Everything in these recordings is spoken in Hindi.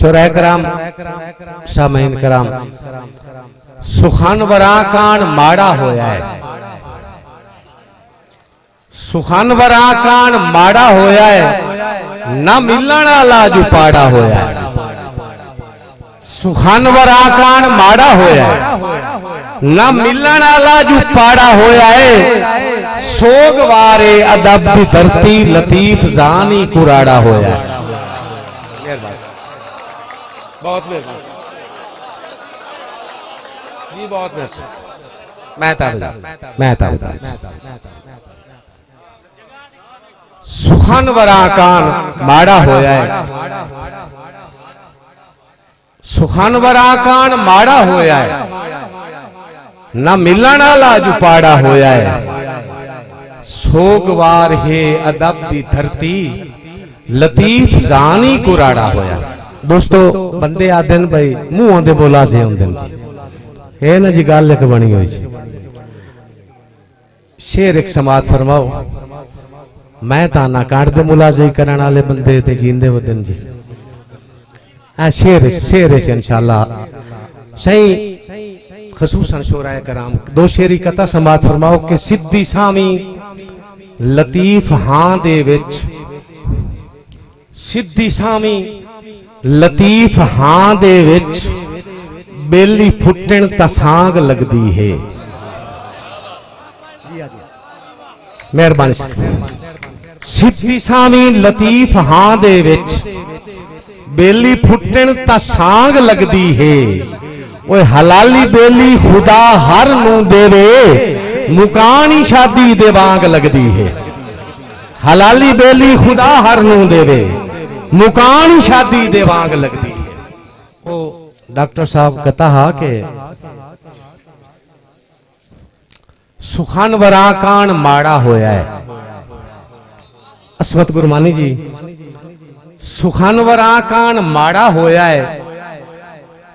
शोराय कराम सामीन कराम सुखानवरा कान माड़ा होया है, सुखानवरा कान माड़ा होया है, ना मिलण वाला जो पाड़ा होया है। सुखानवरा कान माड़ा होया है, ना मिलण वाला जो पाड़ा होया है। सोग वारे अदब दी धरती लतीफ जानी कुराड़ा होया है। बहुत मेहरबानी जी, बहुत मैं सुखानवरा कान माड़ा होया है, सुखानवरा कान माड़ा होया है, ना मिलण वाला जो पाड़ा होया है। सोगवार है अदब दी धरती लतीफ जानी कुराड़ा होया। दोस्तों बंदे आते हैं भाई मुंह आंदे बोला से होंदे है ना जी, गल एक बनी हुई शेर एक समात फरमाओ। मैं ताना काट दे मुलाजे करने वाले बंदे ते जींदे वदन जी। शेर शेर इंशाअल्लाह सही खसूसन शोराय कराम दो शेरी कथा समात फरमाओ कि सिद्धी सामी लतीफ हां दे विच, सिद्धी सामी लतीफ हां दे विच बेली फुटण ता सांग लगदी है। मेहरबानी सिद्धी सामी लतीफ हां दे विच बेली फुटण ता सांग लगदी है। ओए हलाली बेली खुदा हर नू देवे, मुकानी शादी दे वांग लगदी है। हलाली बेली खुदा हर नू देवे, मुकानी शादी दे वांग लगदी है। ओ डॉक्टर साहब कहा के सुखानवरा कान माड़ा होया है। असमत गुरमानी जी सुखानवरा कान माड़ा होया है,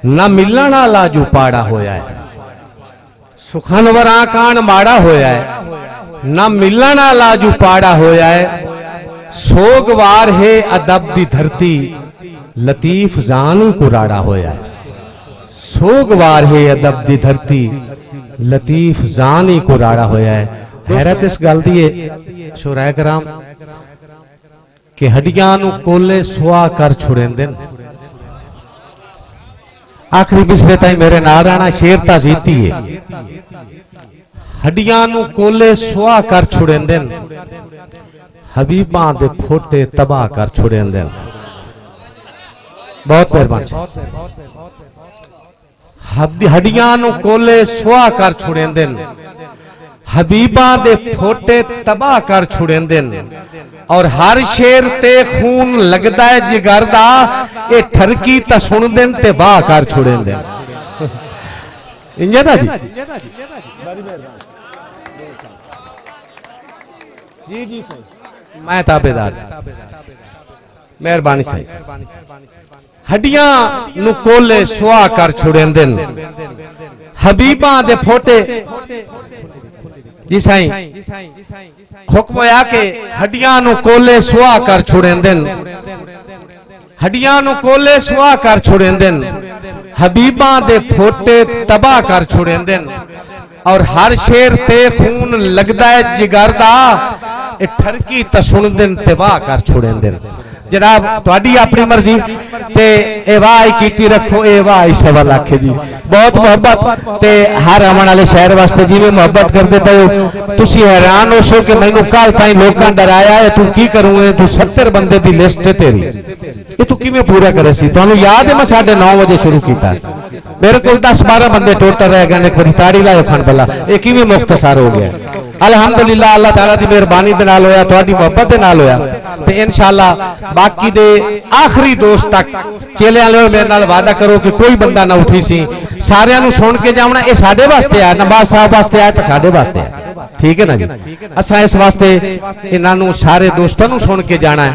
ना मिलण वाला जो पाड़ा होया है। सुखानवरा कान माड़ा होया है, ना मिलण वाला जो पाड़ा होया है। सोगवार है अदब दी धरती लतीफ जानी कुराड़ा होया है। सोगवार है अदब दी धरती लतीफ जानी कुराड़ा होया है। हैरत इस गल दी है शोराय कराम कि हड्डियां नू कोले सुआ कर छुड़ेंदे। आखिरी बिस्रे ताई मेरे नाल रहना, शेर ता जीती है। हड्डियां नू कोले सुआ कर छुड़ेंदे, हबीबां दे फोटे तबाह कर छुड़ेंदे। बहुत मेहरबानी। हड्डियां नू कोले सुआ कर छुड़ेंदे, हबीबां दे फोटे तबाह कर छुड़ेंदे। और हर शेर ते खून लगदा है जिगर दा, ये ठरकी ता सुन देन ते वाह कर छुड़ेंदे। इंजा दा जी जी सही मैं ताबेदार, मेहरबानी सही। हड्डियां नु कोले सुआ कर छुड़ेंदे, हबीबां दे फोटे जी साईं हुक्म होया के हड्डियां नु कोले सुआ कर छुड़ेंदे, हड्डियां नु कोले सुआ कर छुड़ेंदे, हबीबां दे फोटे तबाह कर छुड़ेंदे। और हर शेर ते खून लगदा है जिगर दा, ए ठरकी ता सुन देन ते वाह कर छुड़ेंदे। जनाब तुहाडी अपनी मर्जी ते ए वाह कीती रखो, ए वाह सवा लाख जी। बहुत मोहब्बत ते हर आने वाले शहर वास्ते जिवें मोहब्बत करते पे हो। तुसी हैरान हो सो कि मैनू कल ताई लोकां डराया है, तू की करूंगे, तू 70 बंदे दी लिस्ट है तेरी, ये तू किवें पूरा करे सी। तुहानू याद है मैं 9:30 बजे शुरू किया, मेरे को 10-12 बंदे टोटल रह गए। एक बारी ताड़ी लाओ खान भला, ये किवें मुख्तसर हो गया। अलहमदुलिल्लाह अल्लाह ताला दी मेहरबानी दे नाल होया, तुहाडी मोहब्बत दे नाल होया। ते इंशाअल्लाह बाकी दे आखिरी दोस्त तक चेले वाले मेरे नाल वादा करो कि कोई बंदा ना उठी सी, सारियां नू सुन के जावना। ये साडे वास्ते आया, नवाज साहब वास्ते आया, तो साडे वास्ते आया, ठीक है ना जी। असा इस वास्ते इन्हां सारे दोस्तों नू सुन के जाना है।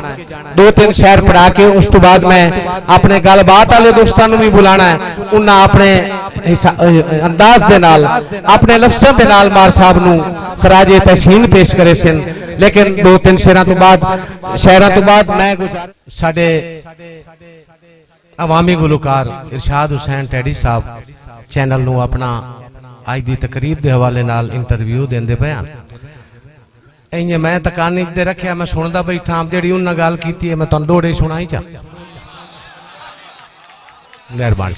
2-3 शहर पढ़ा के उस तो बाद मैं अपने गलबात वाले दोस्तों भी बुलाना है। उन्हें अपने अंदाज दे नाल अपने लफ्ज़ों के नाल मार साहब नू खराजे तहसीन पेश करे सन। लेकिन 2-3 शहरों तो बाद मैं साडे अवामी गुलकार इरशाद हुसैन टैडी साहब चैनल नू अपना आज दी तकरीब दे हवाले नाल इंटरव्यू देंदे पे इं मैं तकानी दे रखिया मैं सुनदा बैठा जेड़ी उन्हें गल की है मैं तुहानू दौड़े सुनाई चा मेहरबानी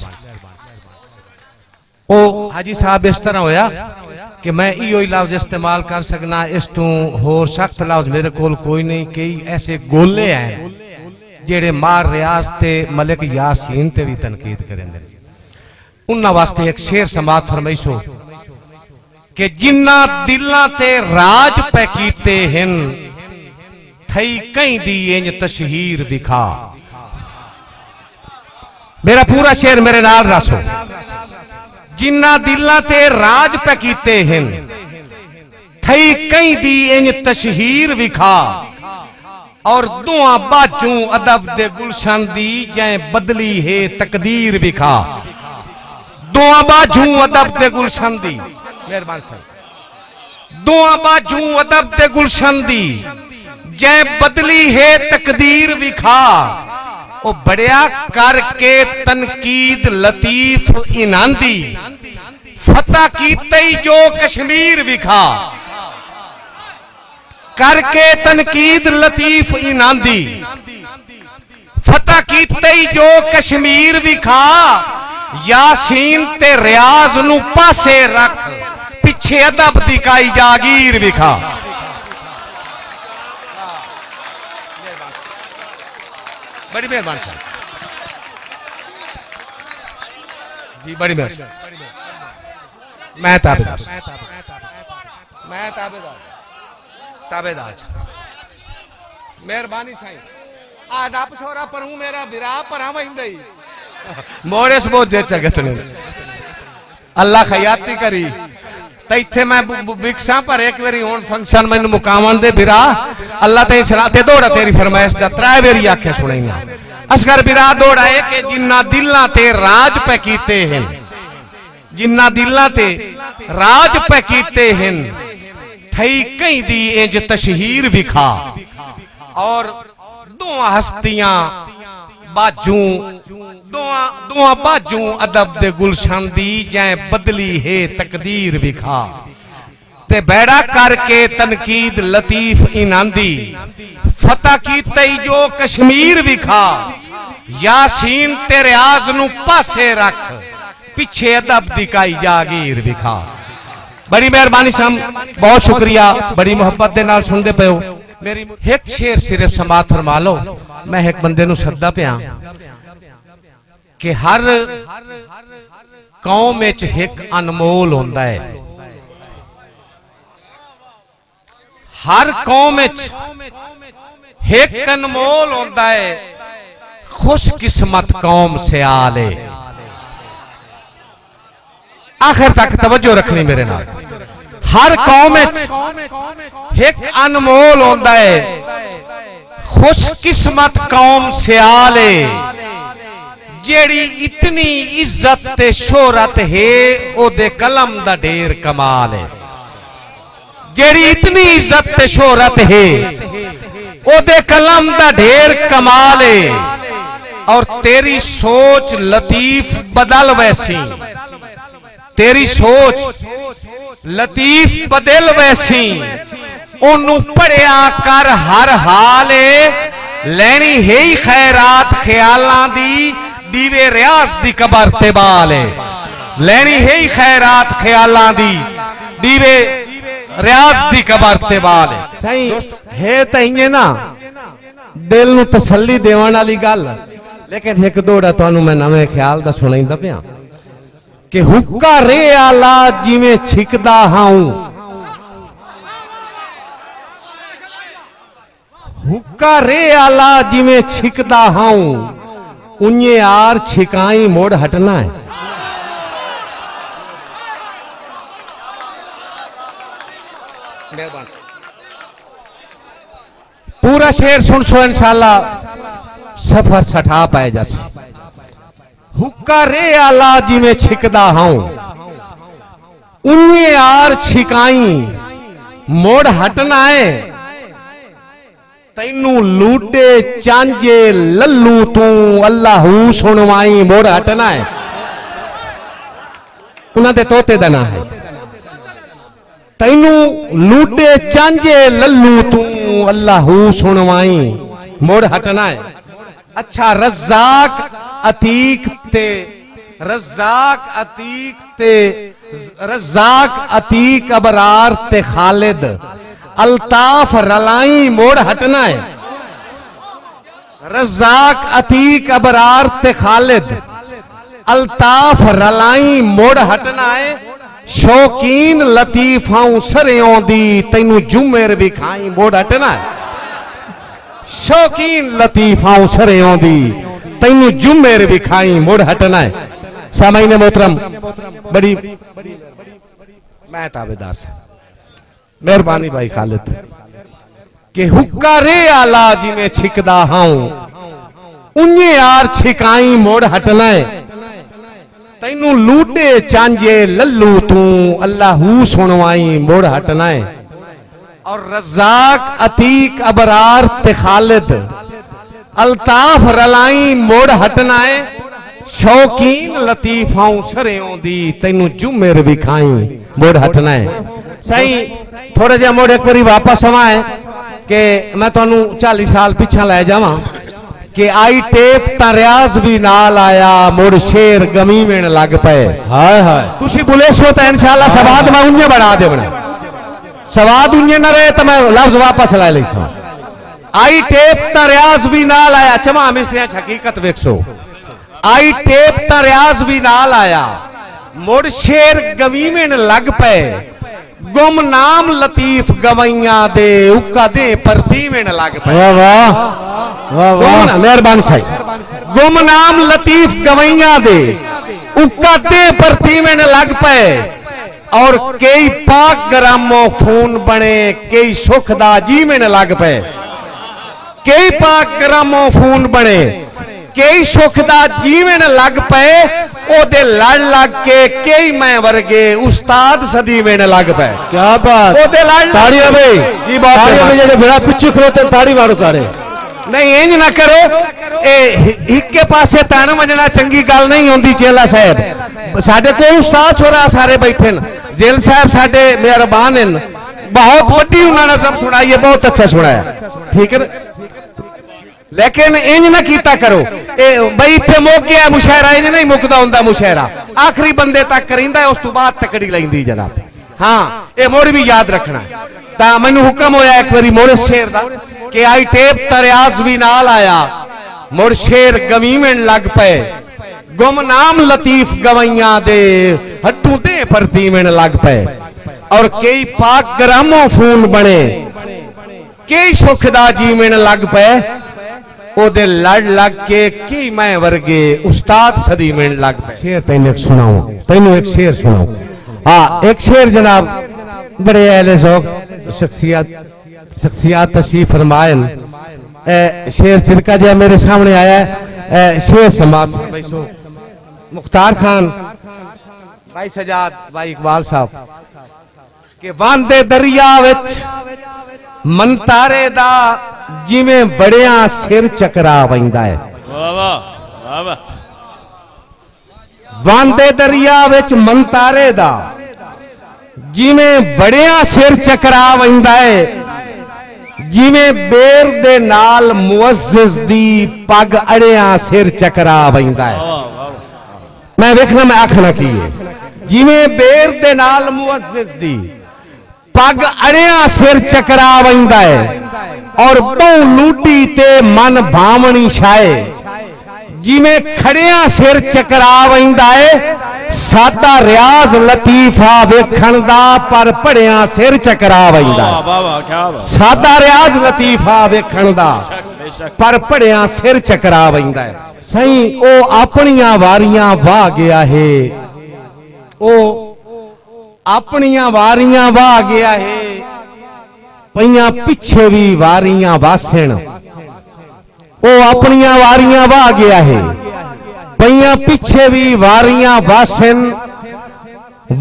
ओ हाजी साहब इस तरह होया कि मैं इो ही लफ्ज इस्तेमाल कर सकना इस तू होर सख्त लफ्ज मेरे कोल कोई नहीं कई ऐसे गोले हैं जेड़े मार रियाज ते मलिक यासीन ते भी तनकीद करेंदे उन्हां वास्ते एक शेर समात फरमाइशो कि जिन्ना दिलां ते राज पै कीते हिन थई कई दी इंज तशहीर विखा। मेरा पूरा शेर मेरे नाल रसो। जिन्ना दिलां ते राज पै कीते हिन थई कई दी इंज तशहीर विखा और दुआ बाजू अदब दे गुलशन दी जै बदली है तकदीर विखा। दुआ बाजू अदब दे गुलशन दी मेहरबान साहब दुआ बाजू अदब दे गुलशन दी जै बदली है तकदीर विखा। ओ बड़िया करके तनकीद लतीफ इनांदी फतह कीते जो कश्मीर विखा। करके तनकीद लतीफ इनांदी फतह कीते जो कश्मीर विखा। यासीन ते रियाज नू पासे रख पिछे अदब दिखाई जागीर विखा। बड़ी मेहरबानी साहब जी बड़ी मेहरबानी। मैं ताबेदार मेहरबानी साईं आ डप छोरा पर हूं मेरा बिरा पर वही मोरे से बहुत देर चगे तुने अल्लाह खयाती करी तो इत्थे मैं बिकसा पर एक बारी हुण फंक्शन मैनू मुकावन दे बिरा अल्लाह ते सलाह ते दौड़ा तेरी फरमाइश दा त्रै बारी आखे सुनाईना असगर बिरा दौड़ा है कि जिन्ना दिलां ते राज पे कीते हैं जिन्ना दिलां ते राज पे कीते हैं थई कई दी इंज तशहीर विखा। और दुआ हस्तियां बाजू दुआ बाजू अदब दे गुलशन दी जै बदली है तकदीर विखा। ते बेड़ा करके तनकीद लतीफ इनांदी फतह कीते जो कश्मीर विखा। यासीन ते रियाज नू पासे रख पिछे अदब दिखाई जागीर विखा। बड़ी मेहरबानी साहब बहुत शुक्रिया बड़ी मोहब्बत दे नाल सुनदे पे हो। मेरी एक शेर सिर्फ समात फरमा लो। मैं एक बंदे नू सद्दा पिया कि हर कौम विच एक अनमोल होंदा है। हर कौम विच एक अनमोल होंदा है खुशकिस्मत कौम सियाल है। आखिर तक तवज्जो रखनी मेरे नाल। हर कौम एक अनमोल होंदा है खुशकिस्मत कौम सियाल है। जेड़ी इतनी इज्जत ते शोहरत है ओदे कलम दा ढेर कमाल है। जेड़ी इतनी इज्जत ते शोहरत है ओदे कलम दा ढेर कमाल है। और तेरी सोच लतीफ बदल वैसी तेरी सोच लतीफ बदल वैसी ओनू पढ़िया कर हर हाल लैनी है ही खैरात ख्यालां दी दीवे रियाज दी कबर ते बाल है। लैनी है ही खैरात ख्यालां दी दीवे रियाज दी कबर ते बाल है। सही है तो इं ना दिल नू तसल्ली देवन वाली गल। लेकिन एक दौड़ा तुहानू मैं नवे ख्याल दा सुनाईंदा पिया कि हुक्का रे आला जिवें छिकदा हाऊं हुक्का रे आला जिवें छिकदा हाऊं उन्हें यार छिकाई मोड़ हटना है। पूरा शेर सुन सो इंशाअल्लाह सफर सठा पाए जैसे। हुक्का रे आला जिवें छिकदा हाऊं उन्हें यार छिकाई मोड़ हटना है। तैनू लूटे चांजे लल्लू तू अल्लाहू सुनवाई मोड़ हटना है। उन्होंने तोते दा ना है। तैनू लूटे चांजे लल्लू तू अल्लाहू सुनवाई मोड़ हटना है। अच्छा रज़ाक अतीक ते रज़ाक अतीक अबरार ते खालिद अल्ताफ रलाई मोड़ हटना है। रज़ाक अतीक अबरार ते खालिद अल्ताफ रलाई मोड़ हटना है। शौकीन लतीफाऊं सरेओं दी तैनू जुमेर भी खाई मोड़ हटना है। शौकीन लतीफाऊं सरेओं दी तैनू जुमेर भी खाई मोड़ हटना है। सामाईन मोहतरम बड़ी मैं ताबेदार से मेहरबानी भाई खालिद के हुक्का रे आला जिमें छिकदा हाऊं उन्हें यार छिकाई मोड़ हटना है। तैनू लूटे चांजे लल्लू तू अल्लाहू सुनवाई मोड़ हटना है। और रज़ाक अतीक अबरार ते खालिद अल्ताफ रलाई मोड़ हटना है। शौकीन लतीफाऊं सरेओं दी तैनू जुमेर भी खाई मोड़ हटना है। सही थोड़ा जा मोड़ एक बारी वापस आवाए कि मैं तुहानू 40 साल पिछा लै जावा कि आई टेप ता रियाज भी नाल आया मुड़ शेर गमी में लग पे। हाय हाय तुसी बुलेसो तो इंशाअल्लाह सवाद मैं उन्हें बना देना। सवाद उन्हें न रहे तो मैं लफ्ज वापस ला ली। आई टेप ता रियाज भी नाल आया चमा मिस्त्रियां हकीकत वेखसो। आई टेप ता रियाज भी नाल आया मुड़ शेर गमी में लग पे। गुम नाम लतीफ गवैया दे उक्का दे परती में लग पे। वाह वाह वाह मेहरबान साहब। गुम नाम लतीफ गवैया दे उक्का दे परती में लग पे। और कई पाक ग्रामो फोन बने कई सुखदा जी में लग पे। कई पाक ग्रामो फोन बने कई सुखदा जीवन लग पे। ओदे लड़ लग के कई मैं वर्गे उस्ताद सदी में लग पे। क्या बात ओदे लड़ ताड़ी भाई जी बात ताड़ी में जेडे बड़ा पिछू खलोते ताड़ी मारो सारे। नहीं इंज ना करो ए हिक्के पासे तान वजना चंगी गल नहीं होंदी। चेला साहब साडे को उस्ताद छोरा सारे बैठे न। जेल साहब साडे मेहरबान हैं बहुत वड्डी उन्होंने सब सुनाई है बहुत अच्छा सुनाया ठीक है। लेकिन इंज ना कीता करो बई इत्थे मुक गया मुशायरा इंज नहीं मुकदा हुंदा मुशायरा आखिरी बंदे तक करिंदा है उस तो बाद तकड़ी लैंदी जनाब। हाँ ये मोड़ भी याद रखना। ता मैनू हुक्म होया एक बारी मोड़ शेर दा कि आई टेप ता रियाज भी नाल आया मुड़ शेर गमी में लग पे। गुम नाम लतीफ गवैया दे हड्डू दे परती में लग पे। और कई पाक ग्रामों फून बने कई सुखदा जी में लग पे। ओदे लड़ लग के की मैं वर्गे उस्ताद सदी में लग पे। शेर तैनू एक सुनाऊं तैनू एक शेर सुनाऊं। हाँ एक शेर जनाब बड़े अहले ज़ौक़ शख्सियात तशरीफ फरमायन। शेर चिरका जो मेरे सामने आया है शेर समाप्त मुख्तार खान भाई सजाद भाई इकबाल साहब के वांदे दरिया विच मंतारे दा जिमें बड़िया सिर चकरा वैंदा है। वांदे दरिया विच मंतारे दा जिमें बड़िया सिर चकरा वैंदा है। जिमें बेर दे नाल मुअज़्ज़िज़ दी पग अड़िया सिर चकरा वैंदा है। मैं वेखना मैं आखना की है जिमें बेर दे नाल मुअज़्ज़िज़ दी पग अड़िया सिर चकरा वैंदा है। और बहु लूटी ते मन भावनी छाए जिमें खड़िया सिर चकरा वैंदा है। सादा रियाज लतीफा वेखण दा पर पड़िया सिर चकरा वैंदा है। सादा रियाज लतीफा वेखण दा पर पड़िया सिर चकरा वैंदा है। सही ओ अपनियां वारियां वाह गया है। ओ अपनियां वारियां वाह गया है। पईयां पिछे भी वारियां वासन। ओ अपनियां वारियां वाह गया है। पईयां पिछे भी वारियां वासन।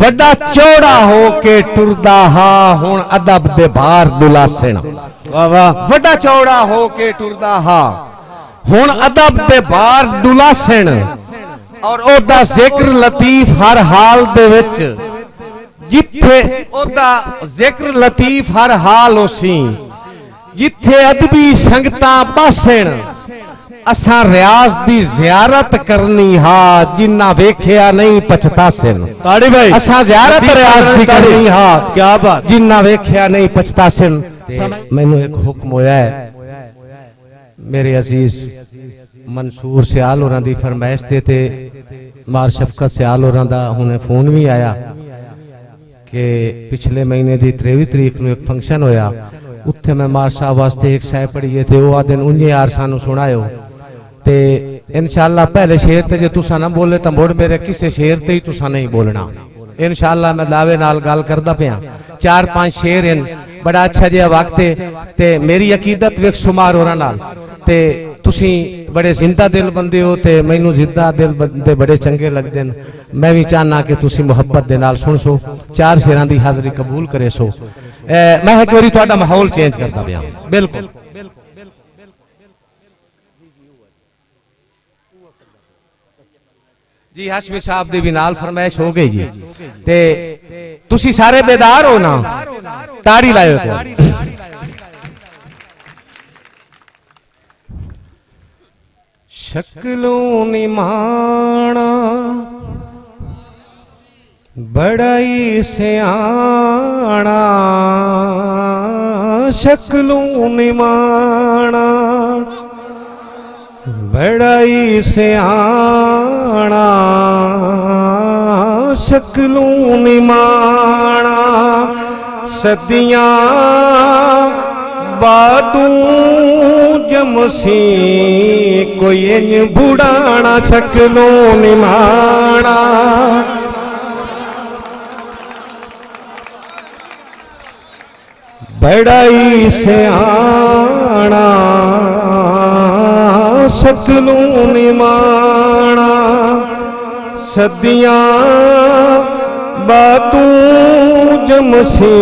वड्डा चौड़ा हो के टुरदा हा हुण अदब दे बार दुलासण। वाह वाह। वड्डा चौड़ा हो के टुरदा हा हुण अदब दे बार दुलासण और ओदा जिक्र लतीफ हर हाल दे विच जिथे ओदा जिक्र लतीफ हर हाल होसी जिथे अदबी संगतां बासण असां रियाज दी जियारत करनी हा जिन्ना वेख्या नहीं पछतासन। ताड़ी भाई असां जियारत रियाज दी करनी हा क्या बात जिन्ना वेख्या नहीं पछतासन। मैनू एक हुक्म होया है मेरे अजीज मंसूर सियाल होरां दी फरमाइश ते मार शफकत सियाल होरां दा हुणे फोन भी आया कि पिछले महीने दी 23 तरीक नूं एक फंक्शन होया उत्थे मैं मार साहब वास्ते एक शायर पढ़ी थे वो आदन उन्हें यार सानू सुनायो ते इंशाअल्लाह पहले शेर ते जे तुसा ना बोले तो मुड़ मेरे किसी शेर ते ही तुसा नहीं बोलना इंशाअल्लाह। मैं दावे नाल गल करदा पिया 4-5 शेर हैं बड़ा अच्छा जिहा वक्त ते मेरी अकीदत विच शुमार होना नाल ते तुसी बड़े जिंदा दिल बंदे हो ते मैनू जिंदा दिल बंदे बड़े चंगे लगदे न। मैं भी चाहना कि तुसी मुहब्बत दे नाल सुन सो 4 शेरां दी हाज़री कबूल करे सो। मैं एक बारी तुहाडा माहौल चेंज करदा पिया बिल्कुल। जी हाशमी साहब दी भी नाल फरमाइश हो गई जी ते तुसी सारे बेदार हो ना ताड़ी लाओ शक्लों निमाणा बड़ाई सियाणा शक्लों निमाणा बड़ाई सियाणा शक्लों निमाणा सदियां बादू जमसी कोई इंज बुढ़ाना शक्लों निमाणा बड़ाई सियाणा शक्लों निमाणा सदियां बातू जमसी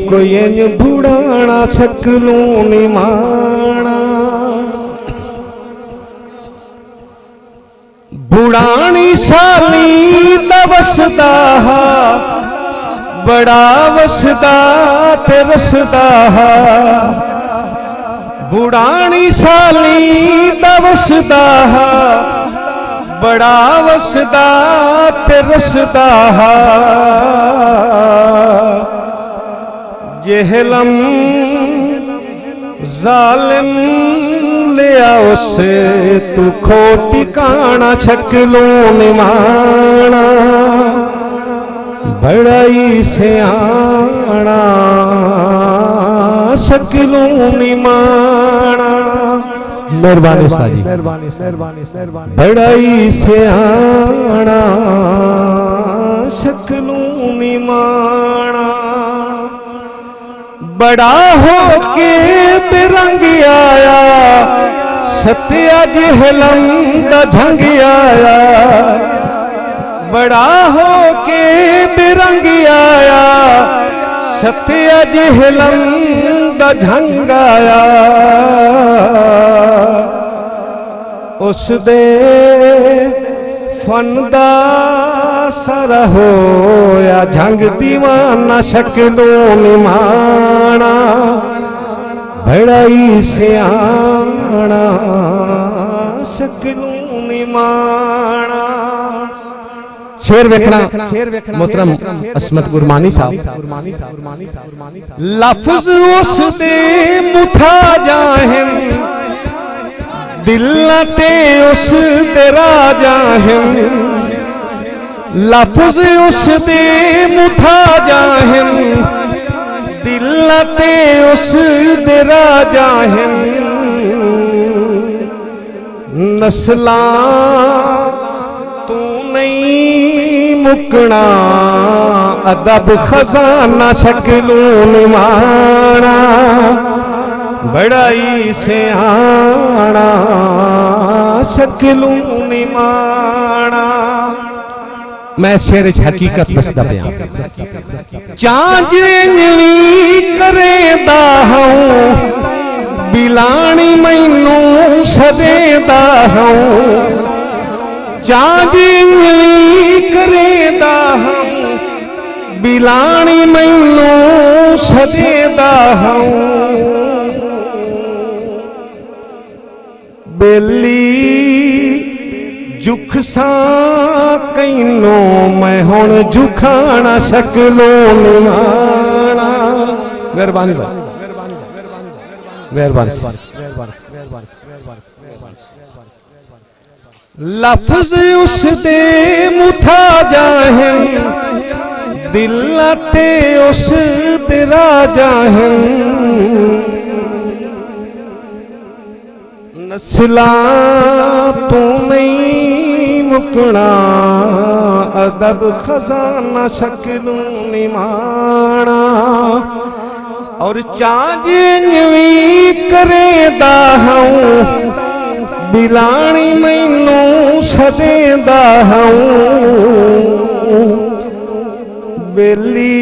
कोई इंज बुढ़ाना शक्लों निमाणा बुढ़ानी साली दा वसदा बड़ा वसदा ते रसदा बुढ़ानी साली दा वसदा बड़ा वसदा ते रसदा जेहलम जालिम लिया उसे तू खोटी काना शक्लों निमाणा बड़ाई सियाणा शक्लों निमाणा। मेहरबानी साजी बड़ाई सियाणा शक्लों निमाणा बड़ा हो के बिरंग आया सत्या जहलम दा झंग आया बड़ा हो के बिरंग आया सत्या जहलम दा झंग आया उस दे फन दा सरा होया झंग दीवाना शक्लों निमाणा बड़ाई सियाणा शक्लों निमाणा। शेर वेखना मोहतरम असमत गुरमानी साहब लफ्ज उस दे मुठा जाहिन दिल ते उस दे राजा हिन लफ्ज उस दे मुठा जाहिन दिल ते उस दे राजा हिन नस्लां तू नहीं मुकना अदब खजाना शक्लों निमाणा बड़ाई सियाणा शक्लों निमाणा। मैं शेर हकीकत दसदा पिया चांज इंजनी करेंदा हूं बिलानी मैनू सदेंदा हूं चांज इंजनी करेंदा हूं बिलानी मैनू सदेंदा हूं बेली जुख सा कैनो मैं हुण जुखाना शकलो निमाना मेहरबानी मेहरबानी लफ्ज उस दे मुथा जाहे दिल ते उस दे राजा है नस्ला तू नहीं मुकना अदब खजाना शक्लू निमाना और चांज भी करेंदा हूं बिलानी मैनू सदेंदा हूं बेली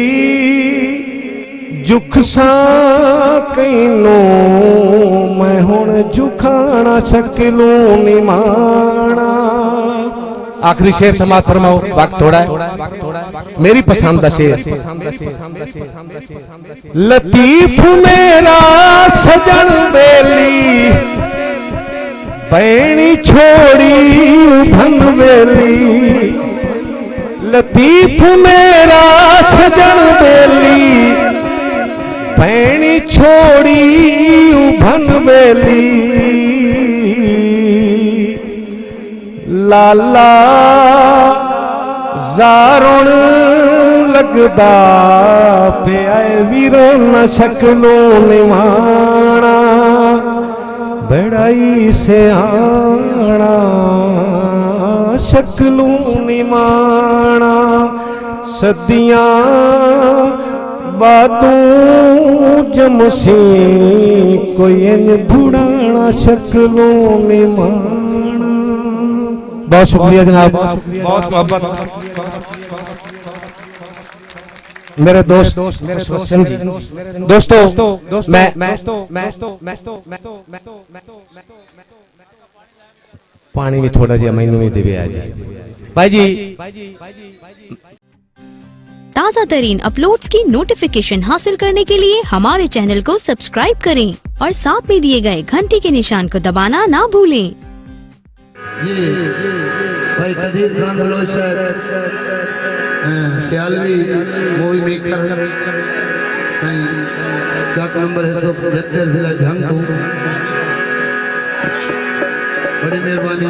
जुख सा कैनो मैं हुण जुखाना शकलू निमाना। आखिरी शेर समाज फरमाओ, वक्त थोड़ा है। मेरी पसंद का शेर लतीफ मेरा सजन बेली बैणी छोड़ी धन बेली लतीफ मेरा सजन बेली पैणी छोड़ी उभन बेली लाला जारुण लगदा पे आए वीरो न शकलो निमाना बड़ाई से आना शकलो निमाना सदियां बातों जमसी कोई धुड़ाना शकलों निमाना। बहुत शुक्रिया जनाब, बहुत मोहब्बत मेरे दोस्त दोस्तों मैं पानी भी थोड़ा जिहा मैनू भी देवे आज भाई जी। ताज़ा तरीन अपलोड्स की नोटिफिकेशन हासिल करने के लिए हमारे चैनल को सब्सक्राइब करें और साथ में दिए गए घंटी के निशान को दबाना ना भूलें। ये भाई कदीर खान बलोचर सियालवी मूवी मेकर सही चाक नंबर 175 जिला झंग बड़ी मेहरबानी।